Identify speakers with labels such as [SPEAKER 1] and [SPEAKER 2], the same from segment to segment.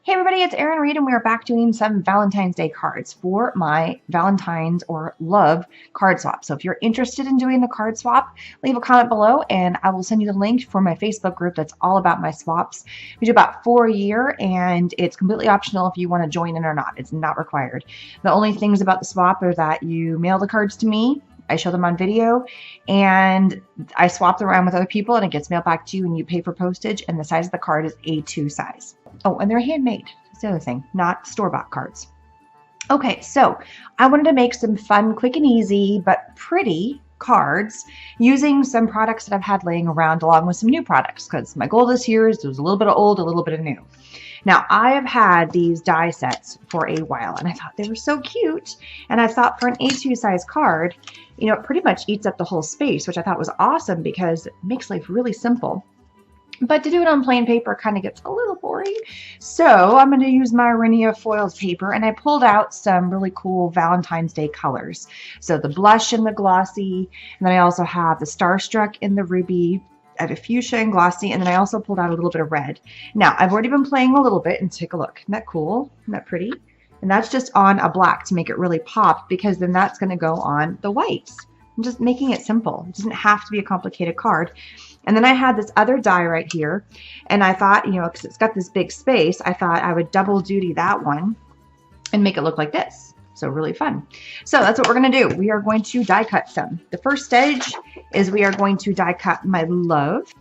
[SPEAKER 1] Hey everybody, it's Erin Reed and we are back doing some Valentine's Day cards for my Valentine's or love card swap. So if you're interested in doing the card swap, leave a comment below and I will send you the link for my Facebook group that's all about my swaps. We do about 4 a year and it's completely optional if you want to join in or not. It's not required. The only things about the swap are that you mail the cards to me, I show them on video, and I swap them around with other people and it gets mailed back to you and you pay for postage, and the size of the card is A2 size. Oh, and they're handmade. That's the other thing, not store-bought cards. Okay, so I wanted to make some fun, quick and easy, but pretty cards using some products that I've had laying around along with some new products, because my goal this year is there's a little bit of old, a little bit of new. Now, I have had these die sets for a while, and I thought they were so cute, and I thought for an A2 size card, you know, it pretty much eats up the whole space, which I thought was awesome because it makes life really simple. But to do it on plain paper kind of gets a little boring. So I'm going to use my Riena foiled paper, and I pulled out some really cool Valentine's Day colors. So the blush and the glossy, and then I also have the Starstruck in the ruby. I have a fuchsia and glossy, and then I also pulled out a little bit of red. Now, I've already been playing a little bit, and take a look. Isn't that cool? Isn't that pretty? And that's just on a black to make it really pop, because then that's going to go on the whites. I'm just making it simple. It doesn't have to be a complicated card. And then I had this other die right here, and I thought, you know, because it's got this big space, I thought I would double duty that one and make it look like this. So really fun. So that's what we're going to do. We are going to die cut some. The first stage is we are going to die cut my love.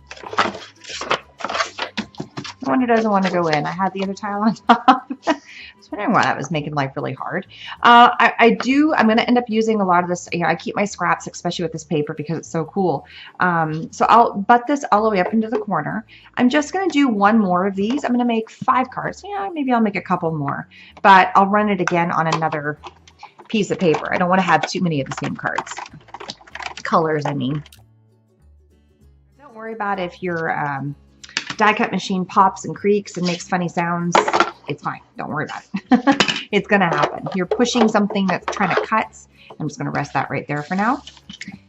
[SPEAKER 1] The one who doesn't want to go in. I had the other tile on top. I was wondering why that was making life really hard. I'm going to end up using a lot of this. You know, I keep my scraps, especially with this paper, because it's so cool. So I'll butt this all the way up into the corner. I'm just going to do one more of these. I'm going to make 5 cards. Yeah, maybe I'll make a couple more, but I'll run it again on another piece of paper. I don't want to have too many of the same cards. Colors, I mean. Don't worry about if your die cut machine pops and creaks and makes funny sounds. It's fine. Don't worry about it. It's going to happen. You're pushing something that's trying to cut. I'm just going to rest that right there for now.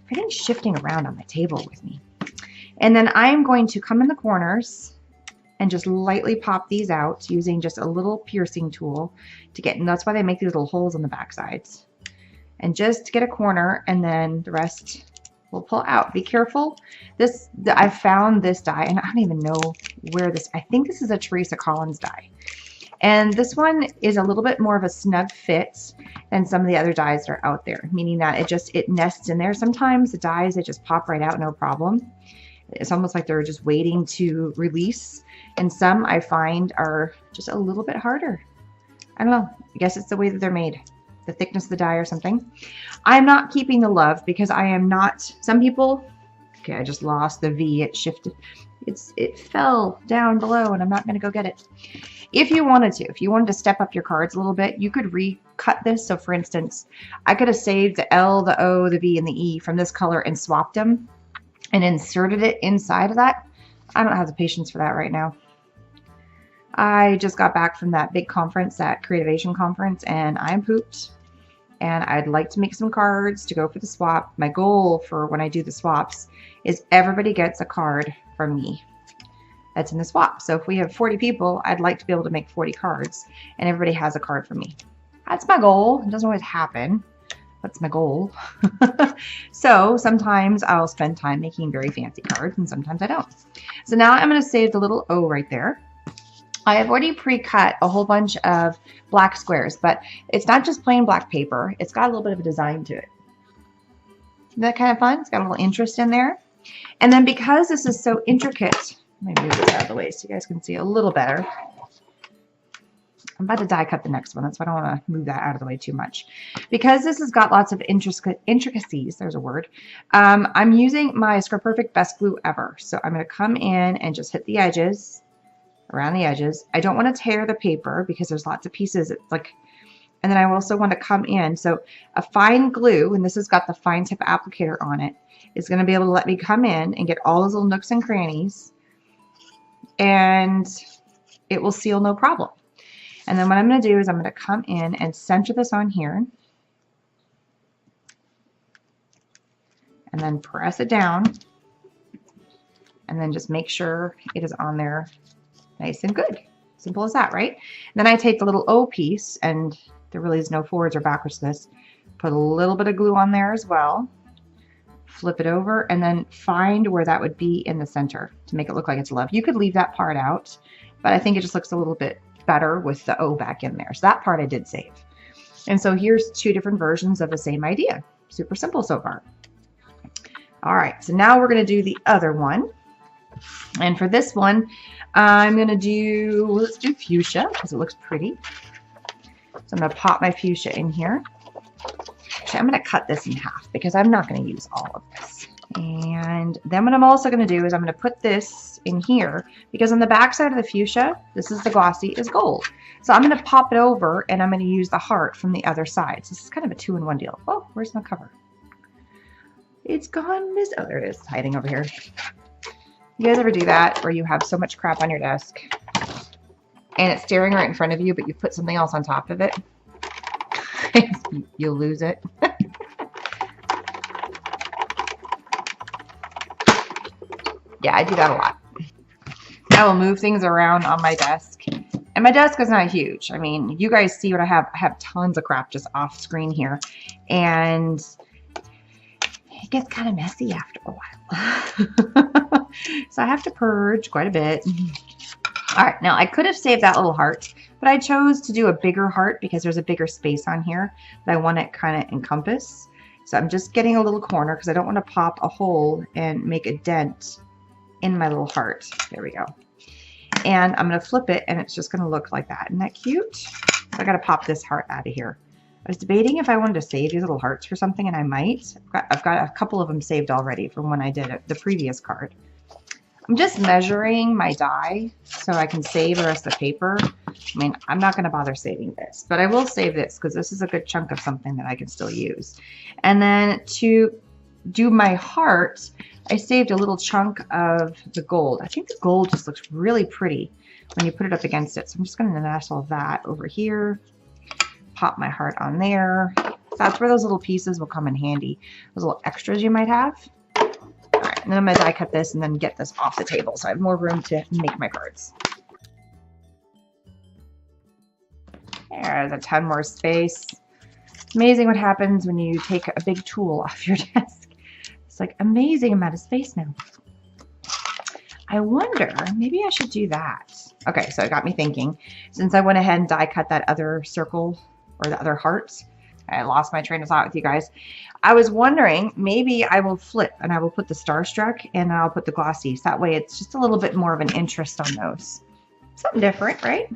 [SPEAKER 1] Everything's shifting around on my table with me. And then I'm going to come in the corners and just lightly pop these out using just a little piercing tool to get, and that's why they make these little holes on the back sides. And just get a corner, and then the rest will pull out. Be careful. I found this die, and I don't even know where this, I think this is a Teresa Collins die. And this one is a little bit more of a snug fit than some of the other dies that are out there, meaning that it nests in there. Sometimes the dies, they just pop right out, no problem. It's almost like they're just waiting to release. And some I find are just a little bit harder. I don't know. I guess it's the way that they're made, the thickness of the die or something. I'm not keeping the love because I am not, some people, okay, I just lost the V, it shifted. It fell down below and I'm not going to go get it. If you wanted to step up your cards a little bit, you could recut this. So for instance, I could have saved the L, the O, the V, and the E from this color and swapped them and inserted it inside of that. I don't have the patience for that right now. I just got back from that big conference, that Creativation conference, and I'm pooped. And I'd like to make some cards to go for the swap. My goal for when I do the swaps is everybody gets a card from me that's in the swap. So if we have 40 people, I'd like to be able to make 40 cards, and everybody has a card from me. That's my goal. It doesn't always happen. That's my goal. So sometimes I'll spend time making very fancy cards, and sometimes I don't. So now I'm going to save the little O right there. I have already pre-cut a whole bunch of black squares, but it's not just plain black paper. It's got a little bit of a design to it. Isn't that kind of fun? It's got a little interest in there. And then because this is so intricate, let me move this out of the way so you guys can see a little better. I'm about to die cut the next one. That's why I don't want to move that out of the way too much. Because this has got lots of intricacies, there's a word, I'm using my Scrap Perfect Best Glue Ever. So I'm going to come in and just hit the edges, around the edges. I don't want to tear the paper because there's lots of pieces. It's like, and then I also want to come in. So a fine glue, and this has got the fine tip applicator on it, is going to be able to let me come in and get all those little nooks and crannies, and it will seal no problem. And then what I'm going to do is I'm going to come in and center this on here, and then press it down, and then just make sure it is on there nice and good. Simple as that, right? Then I take the little O piece, and there really is no forwards or backwards to this. Put a little bit of glue on there as well. Flip it over, and then find where that would be in the center to make it look like it's love. You could leave that part out, but I think it just looks a little bit better with the O back in there. So that part I did save. And so here's two different versions of the same idea. Super simple so far. All right, so now we're going to do the other one. And for this one, I'm going to do, let's do fuchsia because it looks pretty. So I'm going to pop my fuchsia in here. Actually, I'm going to cut this in half because I'm not going to use all of this. And then what I'm also going to do is I'm going to put this in here because on the back side of the fuchsia, this is the glossy, is gold. So I'm going to pop it over and I'm going to use the heart from the other side. So this is kind of a 2-in-1 deal. Oh, where's my cover? It's gone. Oh, there it is, hiding over here. You guys ever do that where you have so much crap on your desk and it's staring right in front of you, but you put something else on top of it? You'll lose it. Yeah, I do that a lot. I will move things around on my desk. And my desk is not huge. I mean, you guys see what I have. I have tons of crap just off screen here. And it gets kind of messy after a while. So I have to purge quite a bit. All right, now I could have saved that little heart, but I chose to do a bigger heart because there's a bigger space on here that I want to kind of encompass. So I'm just getting a little corner because I don't want to pop a hole and make a dent in my little heart. There we go. And I'm going to flip it and it's just going to look like that. Isn't that cute? So I got to pop this heart out of here. I was debating if I wanted to save these little hearts for something, and I might. I've got a couple of them saved already from when I did the previous card. I'm just measuring my die so I can save the rest of the paper. I mean, I'm not going to bother saving this, but I will save this because this is a good chunk of something that I can still use. And then to do my heart, I saved a little chunk of the gold. I think the gold just looks really pretty when you put it up against it. So I'm just going to nestle that over here. Pop my heart on there. That's where those little pieces will come in handy. Those little extras you might have. All right, and then I'm going to die cut this and then get this off the table so I have more room to make my cards. There's a ton more space. It's amazing what happens when you take a big tool off your desk. It's like amazing amount of space now. I wonder, maybe I should do that. Okay, so it got me thinking. Since I went ahead and die cut that other circle or the other hearts, I lost my train of thought with you guys. I was wondering, maybe I will flip and I will put the Starstruck and then I'll put the glossies. That way it's just a little bit more of an interest on those. Something different, right?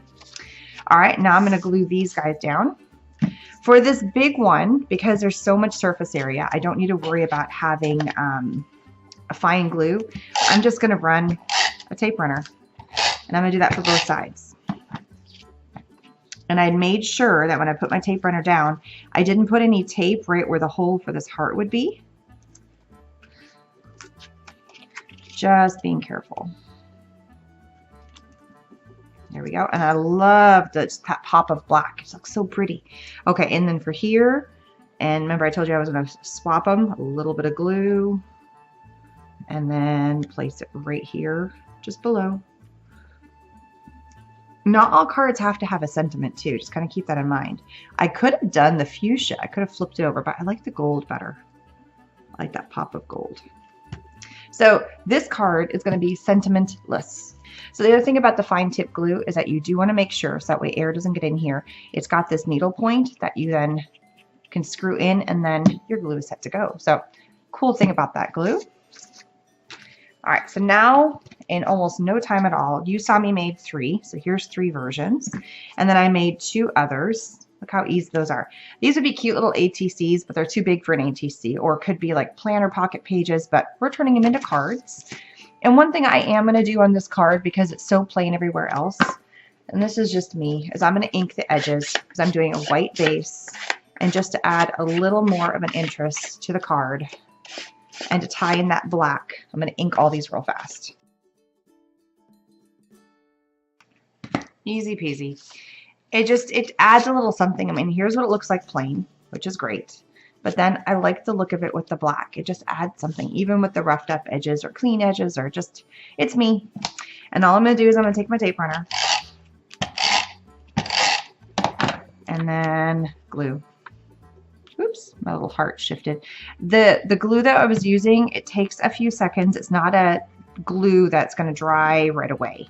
[SPEAKER 1] All right, now I'm going to glue these guys down. For this big one, because there's so much surface area, I don't need to worry about having a fine glue. I'm just going to run a tape runner. And I'm going to do that for both sides. And I made sure that when I put my tape runner down, I didn't put any tape right where the hole for this heart would be. Just being careful. There we go. And I love that pop of black. It looks so pretty. Okay, and then for here, and remember I told you I was going to swap them, a little bit of glue, and then place it right here, just below. Not all cards have to have a sentiment too. Just kind of keep that in mind. I could have done the fuchsia. I could have flipped it over, but I like the gold better. I like that pop of gold. So this card is going to be sentimentless. So the other thing about the fine tip glue is that you do want to make sure so that way air doesn't get in here. It's got this needle point that you then can screw in and then your glue is set to go. So cool thing about that glue. All right, so now in almost no time at all, you saw me made 3. So here's 3 versions. And then I made 2 others. Look how easy those are. These would be cute little ATCs, but they're too big for an ATC, or it could be like planner pocket pages, but we're turning them into cards. And one thing I am going to do on this card, because it's so plain everywhere else, and this is just me, is I'm going to ink the edges because I'm doing a white base, and just to add a little more of an interest to the card and to tie in that black, I'm going to ink all these real fast. Easy peasy. It adds a little something. I mean, here's what it looks like plain, which is great. But then I like the look of it with the black. It just adds something, even with the roughed up edges or clean edges or just, it's me. And all I'm going to do is I'm going to take my tape runner and then glue. Oops, my little heart shifted. The glue that I was using, it takes a few seconds. It's not a glue that's going to dry right away.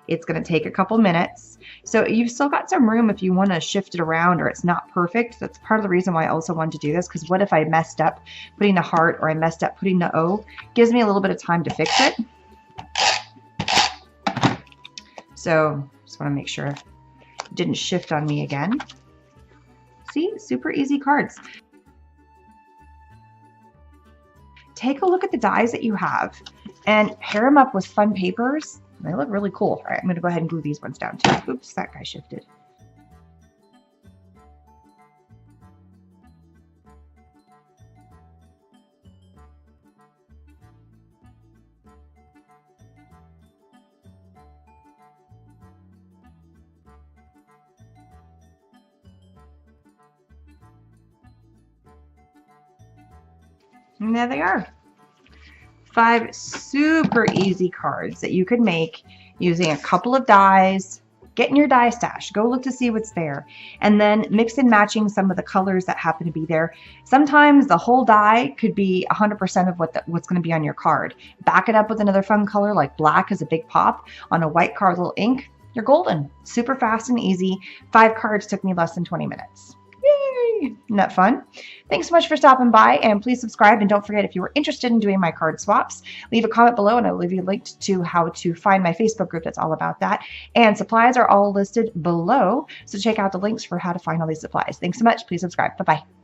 [SPEAKER 1] It's going to take a couple minutes. So you've still got some room if you want to shift it around or it's not perfect. That's part of the reason why I also wanted to do this, because what if I messed up putting the heart or I messed up putting the O? Gives me a little bit of time to fix it. So just want to make sure it didn't shift on me again. See, super easy cards. Take a look at the dies that you have and pair them up with fun papers. They look really cool. All right, I'm going to go ahead and glue these ones down too. Oops, that guy shifted. And there they are. 5 super easy cards that you could make using a couple of dies. Get in your die stash. Go look to see what's there. And then mix and matching some of the colors that happen to be there. Sometimes the whole die could be 100% of what's going to be on your card. Back it up with another fun color like black is a big pop on a white card, little ink. You're golden. Super fast and easy. 5 cards took me less than 20 minutes. Yay! Isn't that fun? Thanks so much for stopping by, and please subscribe. And don't forget, if you were interested in doing my card swaps, leave a comment below and I'll leave you a link to how to find my Facebook group that's all about that. And supplies are all listed below, so check out the links for how to find all these supplies. Thanks so much. Please subscribe. Bye-bye.